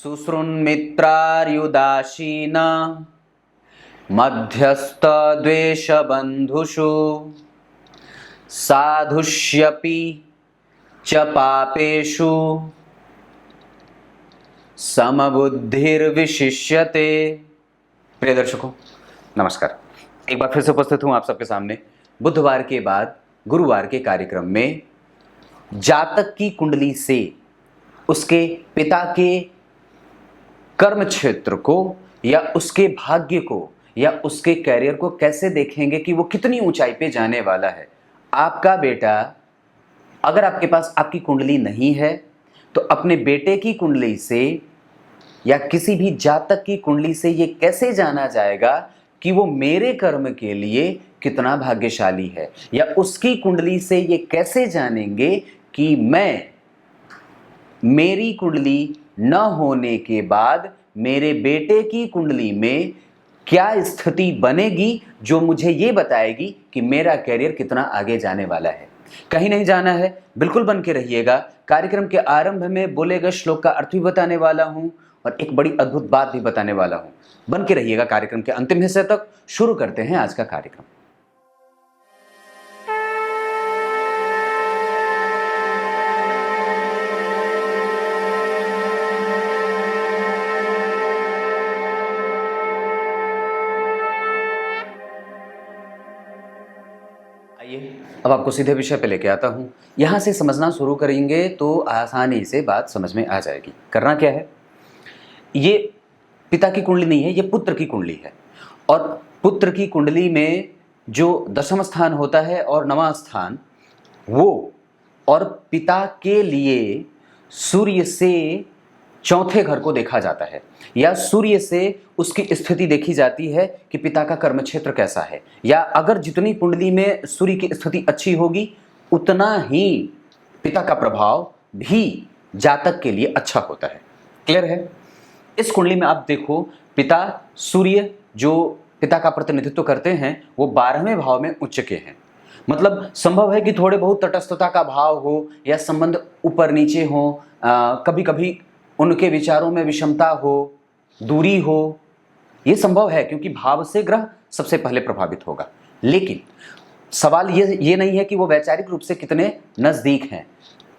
सुसृन्मित्रार्युदासीन मध्यस्थद्वेषबन्धुषु साधुष्यपि च पापेषु समबुद्धिर्विशिष्यते। प्रिय दर्शकों नमस्कार, एक बार फिर से उपस्थित हूं आप सबके सामने बुधवार के बाद गुरुवार के कार्यक्रम में। जातक की कुंडली से उसके पिता के कर्म क्षेत्र को या उसके भाग्य को या उसके कैरियर को कैसे देखेंगे कि वो कितनी ऊंचाई पे जाने वाला है। आपका बेटा, अगर आपके पास आपकी कुंडली नहीं है तो अपने बेटे की कुंडली से या किसी भी जातक की कुंडली से ये कैसे जाना जाएगा कि वो मेरे कर्म के लिए कितना भाग्यशाली है, या उसकी कुंडली से ये कैसे जानेंगे कि मेरी कुंडली न होने के बाद मेरे बेटे की कुंडली में क्या स्थिति बनेगी जो मुझे ये बताएगी कि मेरा कैरियर कितना आगे जाने वाला है। कहीं नहीं जाना है, बिल्कुल बन के रहिएगा। कार्यक्रम के आरंभ में बोले गए श्लोक का अर्थ भी बताने वाला हूं और एक बड़ी अद्भुत बात भी बताने वाला हूं। बन के रहिएगा कार्यक्रम के अंतिम हिस्से तक। शुरू करते हैं आज का कार्यक्रम। अब आपको सीधे विषय पे लेके आता हूँ। यहाँ से समझना शुरू करेंगे तो आसानी से बात समझ में आ जाएगी। करना क्या है, ये पिता की कुंडली नहीं है, ये पुत्र की कुंडली है। और पुत्र की कुंडली में जो दशम स्थान होता है और नवां स्थान, वो और पिता के लिए सूर्य से चौथे घर को देखा जाता है या सूर्य से उसकी स्थिति देखी जाती है कि पिता का कर्म क्षेत्र कैसा है, या अगर जितनी कुंडली में सूर्य की स्थिति अच्छी होगी उतना ही पिता का प्रभाव भी जातक के लिए अच्छा होता है। क्लियर है? इस कुंडली में आप देखो, पिता सूर्य जो पिता का प्रतिनिधित्व करते हैं वो 12वें भाव में उच्च के हैं। मतलब संभव है कि थोड़े बहुत तटस्थता का भाव हो या संबंध ऊपर नीचे हो, कभी कभी उनके विचारों में विषमता हो, दूरी हो, ये संभव है क्योंकि भाव से ग्रह सबसे पहले प्रभावित होगा। लेकिन सवाल ये नहीं है कि वो वैचारिक रूप से कितने नजदीक हैं।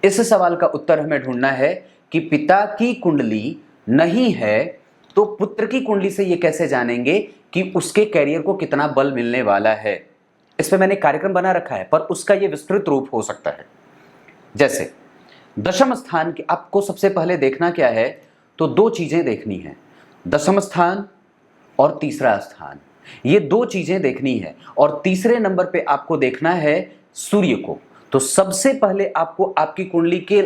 इस सवाल का उत्तर हमें ढूंढना है कि पिता की कुंडली नहीं है तो पुत्र की कुंडली से ये कैसे जानेंगे कि उसके कैरियर को कितना बल मिलने वाला है। इस पे मैंने कार्यक्रम बना रखा है, पर उसका ये विस्तृत रूप हो सकता है। जैसे दशम स्थान की आपको सबसे पहले देखना क्या है, तो दो चीजें देखनी है, दशम स्थान और तीसरा स्थान। ये दो चीजें देखनी है और तीसरे नंबर पे आपको देखना है सूर्य को। तो सबसे पहले आपको आपकी कुंडली के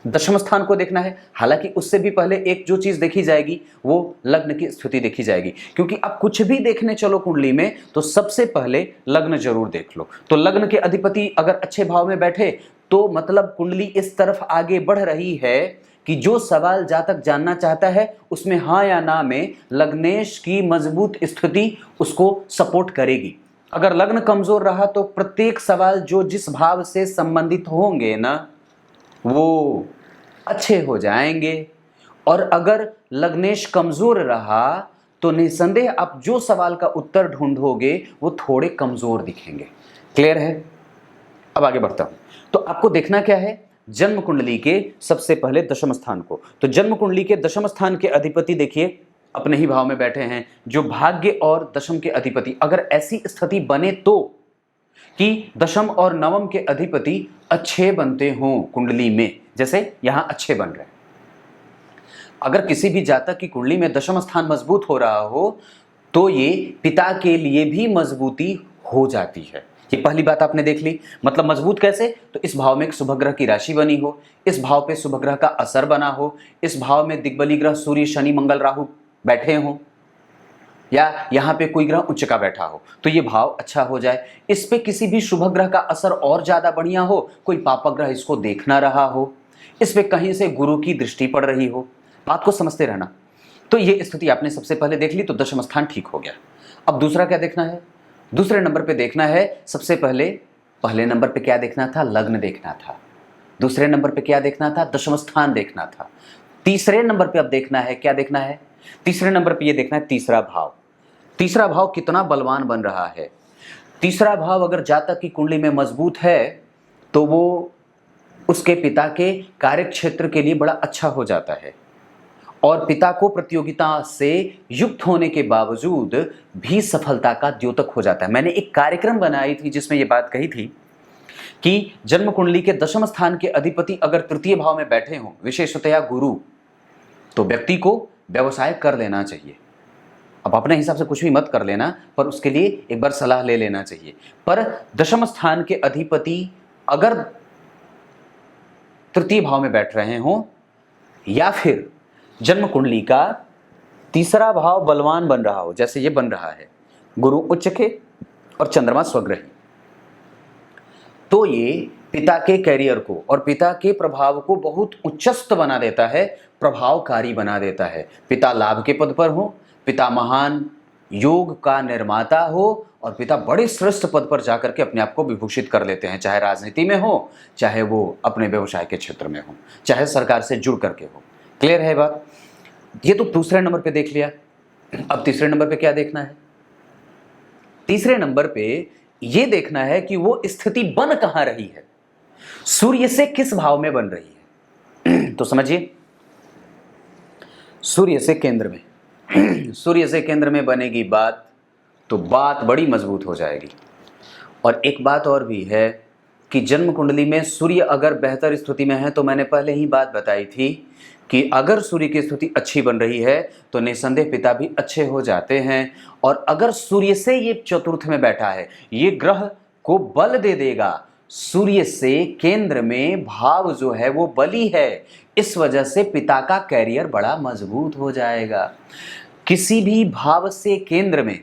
दशम स्थान को देखना है। हालांकि उससे भी पहले एक जो चीज देखी जाएगी वो लग्न की स्थिति देखी जाएगी, क्योंकि आप कुछ भी देखने चलो कुंडली में तो सबसे पहले लग्न जरूर देख लो। तो लग्न के अधिपति अगर अच्छे भाव में बैठे तो मतलब कुंडली इस तरफ आगे बढ़ रही है कि जो सवाल जातक जानना चाहता है उसमें हाँ या ना में लग्नेश की मजबूत स्थिति उसको सपोर्ट करेगी। अगर लग्न कमजोर रहा तो प्रत्येक सवाल जो जिस भाव से संबंधित होंगे ना वो अच्छे हो जाएंगे, और अगर लग्नेश कमजोर रहा तो निसंदेह आप जो सवाल का उत्तर ढूंढोगे वो थोड़े कमजोर दिखेंगे। क्लियर है? अब आगे बढ़ता हूं। तो आपको देखना क्या है, जन्म कुंडली के सबसे पहले दशम स्थान को। तो जन्म कुंडली के दशम स्थान के अधिपति देखिए अपने ही भाव में बैठे हैं, जो भाग्य और दशम के अधिपति। अगर ऐसी स्थिति बने तो कि दशम और नवम के अधिपति अच्छे बनते हों कुंडली में, जैसे यहां अच्छे बन रहे हैं। अगर किसी भी जातक की कुंडली में दशम स्थान मजबूत हो रहा हो तो ये पिता के लिए भी मजबूती हो जाती है। ये पहली बात आपने देख ली। मतलब मजबूत कैसे? तो इस भाव में एक शुभ ग्रह की राशि बनी हो, इस भाव पे शुभ ग्रह का असर बना हो, इस भाव में दिग्बली ग्रह सूर्य शनि मंगल राहु बैठे हों, या यहाँ पे कोई ग्रह उच्च का बैठा हो तो ये भाव अच्छा हो जाए। इस पे किसी भी शुभ ग्रह का असर और ज्यादा बढ़िया हो, कोई पापक ग्रह इसको देख ना रहा हो, इस पे कहीं से गुरु की दृष्टि पड़ रही हो, बात को समझते रहना। तो ये स्थिति आपने सबसे पहले देख ली, तो दशम स्थान ठीक हो गया। अब दूसरा क्या देखना है? दूसरे नंबर पे देखना है, सबसे पहले नंबर पे क्या देखना था? लग्न देखना था। दूसरे नंबर पे क्या देखना था? दशम स्थान देखना था। तीसरे नंबर पे अब देखना है, क्या देखना है? तीसरे नंबर पे ये देखना है तीसरा भाव। तीसरा भाव कितना बलवान बन रहा है। तीसरा भाव अगर जातक की कुंडली में मजबूत है तो वो उसके पिता के कार्य क्षेत्र के लिए बड़ा अच्छा हो जाता है, और पिता को प्रतियोगिता से युक्त होने के बावजूद भी सफलता का द्योतक हो जाता है। मैंने एक कार्यक्रम बनाई थी जिसमें ये बात कही थी कि जन्म कुंडली के दशम स्थान के अधिपति अगर तृतीय भाव में बैठे हों, विशेषतया गुरु, तो व्यक्ति को व्यवसाय कर लेना चाहिए। अब अपने हिसाब से कुछ भी मत कर लेना, पर उसके लिए एक बार सलाह ले लेना चाहिए। पर दशम स्थान के अधिपति अगर तृतीय भाव में बैठ रहे हों, या फिर जन्म कुंडली का तीसरा भाव बलवान बन रहा हो, जैसे ये बन रहा है, गुरु उच्च के और चंद्रमा स्वग्रही, तो ये पिता के कैरियर को और पिता के प्रभाव को बहुत उच्चस्त बना देता है, प्रभावकारी बना देता है। पिता लाभ के पद पर हो, पिता महान योग का निर्माता हो, और पिता बड़े श्रेष्ठ पद पर जाकर के अपने आप को विभूषित कर लेते हैं, चाहे राजनीति में हो, चाहे वो अपने व्यवसाय के क्षेत्र में हो, चाहे सरकार से जुड़ करके हो। क्लियर है बात? ये तो दूसरे नंबर पे देख लिया। अब तीसरे नंबर पे क्या देखना है? तीसरे नंबर पे ये देखना है कि वो स्थिति बन कहां रही है, सूर्य से किस भाव में बन रही है। तो समझिए, सूर्य से केंद्र में सूर्य से केंद्र में बनेगी बात, तो बात बड़ी मजबूत हो जाएगी। और एक बात और भी है कि जन्म कुंडली में सूर्य अगर बेहतर स्थिति में है, तो मैंने पहले ही बात बताई थी कि अगर सूर्य की स्थिति अच्छी बन रही है तो निसंदेह पिता भी अच्छे हो जाते हैं। और अगर सूर्य से ये चतुर्थ में बैठा है, ये ग्रह को बल दे देगा। सूर्य से केंद्र में भाव जो है वो बली है, इस वजह से पिता का कैरियर बड़ा मजबूत हो जाएगा। किसी भी भाव से केंद्र में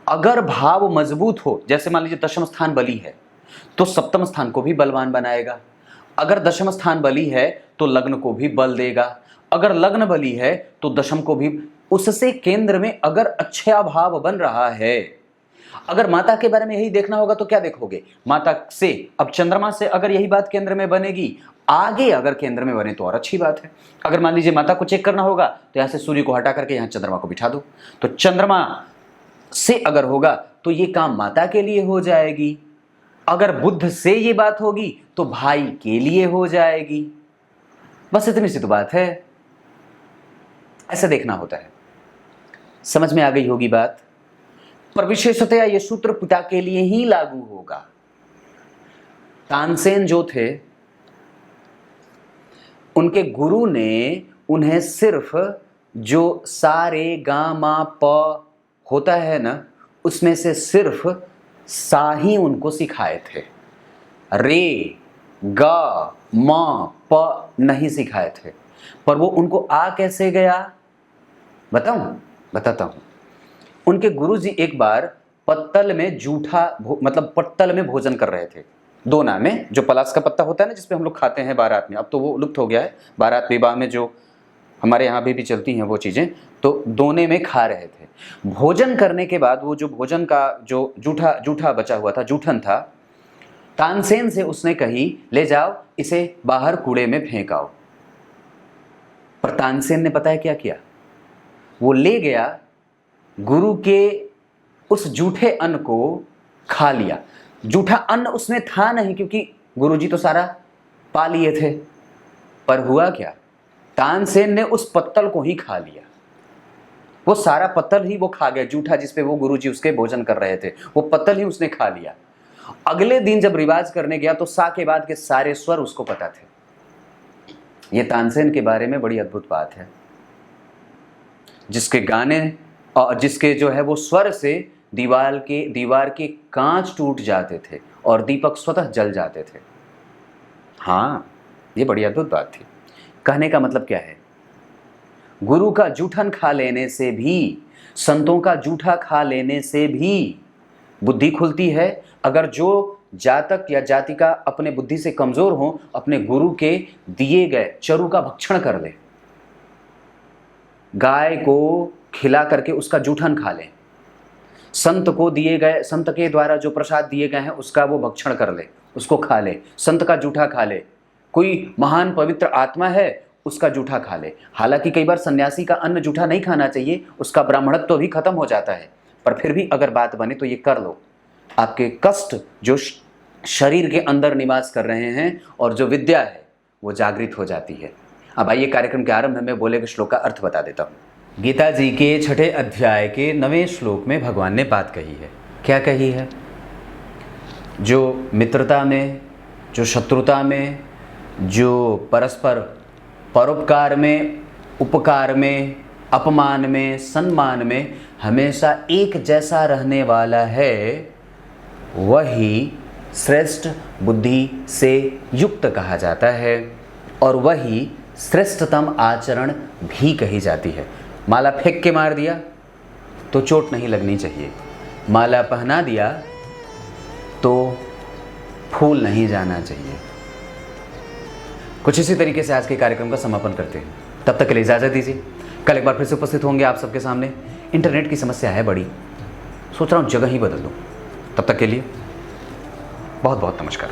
अगर भाव मजबूत हो, जैसे मान लीजिए दशम स्थान बली है तो सप्तम स्थान को भी बलवान बनाएगा। अगर दशम स्थान बली है तो लग्न को भी बल देगा। अगर लग्न बली है तो दशम को भी। उससे केंद्र में अगर अच्छा भाव बन रहा है, अगर माता के बारे में यही देखना होगा तो क्या देखोगे? माता से, अब चंद्रमा से अगर यही बात केंद्र में बनेगी, आगे अगर केंद्र में बने तो और अच्छी बात है। अगर मान लीजिए माता को चेक करना होगा तो यहां से सूर्य को हटा करके यहां चंद्रमा को बिठा दो, तो चंद्रमा से अगर होगा तो ये काम माता के लिए हो जाएगी। अगर बुध से ये बात होगी तो भाई के लिए हो जाएगी। बस इतनी सी तो बात है, ऐसे देखना होता है। समझ में आ गई होगी बात? पर विशेषतया ये सूत्र पिता के लिए ही लागू होगा। तानसेन जो थे, उनके गुरु ने उन्हें सिर्फ जो सा रे गा मा प होता है ना, उसमें से सिर्फ सा ही उनको सिखाए थे, रे गा मा प नहीं सिखाए थे। पर वो उनको आ कैसे गया बताता हूं। उनके गुरुजी एक बार पत्तल में मतलब पत्तल में भोजन कर रहे थे। दोना में जो पलास का पत्ता होता है ना, जिसपे हम लोग खाते हैं बारात में, अब तो वो लुप्त हो गया है। बारात विवाह में जो हमारे यहाँ भी चलती हैं वो चीज़ें, तो दोने में खा रहे थे। भोजन करने के बाद वो जो भोजन का जो जूठा बचा हुआ था, जूठन था, तानसेन से उसने कही ले जाओ इसे बाहर कूड़े में फेंक आओ। पर तानसेन ने पता है क्या किया? वो ले गया, गुरु के उस जूठे अन्न को खा लिया। जूठा अन्न उसमें था नहीं, क्योंकि गुरुजी तो सारा पा लिए थे। पर हुआ क्या? तानसेन ने उस पत्तल को ही खा लिया। वो सारा पत्तल ही वो खा गया, जूठा जिसपे वो गुरुजी उसके भोजन कर रहे थे, वो पत्तल ही उसने खा लिया। अगले दिन जब रिवाज करने गया तो सा के बाद के सारे स्वर उसको पता थे। ये तानसेन के बारे में बड़ी अद्भुत बात है, जिसके गाने और जिसके जो है वो स्वर से दीवार के कांच टूट जाते थे और दीपक स्वतः जल जाते थे। हाँ, ये बड़ी अद्भुत बात थी। कहने का मतलब क्या है? गुरु का जूठन खा लेने से भी, संतों का जूठा खा लेने से भी बुद्धि खुलती है। अगर जो जातक या जातिका अपने बुद्धि से कमजोर हो, अपने गुरु के दिए गए चरु का भक्षण कर ले, गाय को खिला करके उसका जूठन खा ले, संत को दिए गए, संत के द्वारा जो प्रसाद दिए गए हैं उसका वो भक्षण कर ले, उसको खा ले, संत का जूठा खा ले। कोई महान पवित्र आत्मा है, उसका जूठा खा ले। हालांकि कई बार सन्यासी का अन्न जूठा नहीं खाना चाहिए, उसका ब्राह्मणत्व भी खत्म हो जाता है, पर फिर भी अगर बात बने तो ये कर लो। आपके कष्ट जो शरीर के अंदर निवास कर रहे हैं और जो विद्या है वो जागृत हो जाती है। अब आइए कार्यक्रम के आरंभ में बोले गए श्लोक का अर्थ बता देता हूँ। गीता जी के 6ठे अध्याय के 9वें श्लोक में भगवान ने बात कही है। क्या कही है? जो मित्रता में, जो शत्रुता में, जो परस्पर परोपकार में, उपकार में, अपमान में, सम्मान में हमेशा एक जैसा रहने वाला है, वही श्रेष्ठ बुद्धि से युक्त कहा जाता है और वही श्रेष्ठतम आचरण भी कही जाती है। माला फेंक के मार दिया तो चोट नहीं लगनी चाहिए, माला पहना दिया तो फूल नहीं जाना चाहिए। कुछ इसी तरीके से आज के कार्यक्रम का समापन करते हैं। तब तक के लिए इजाज़त दीजिए। कल एक बार फिर से उपस्थित होंगे आप सबके सामने। इंटरनेट की समस्या है बड़ी, सोच रहा हूँ जगह ही बदल दूँ। तब तक के लिए बहुत बहुत नमस्कार।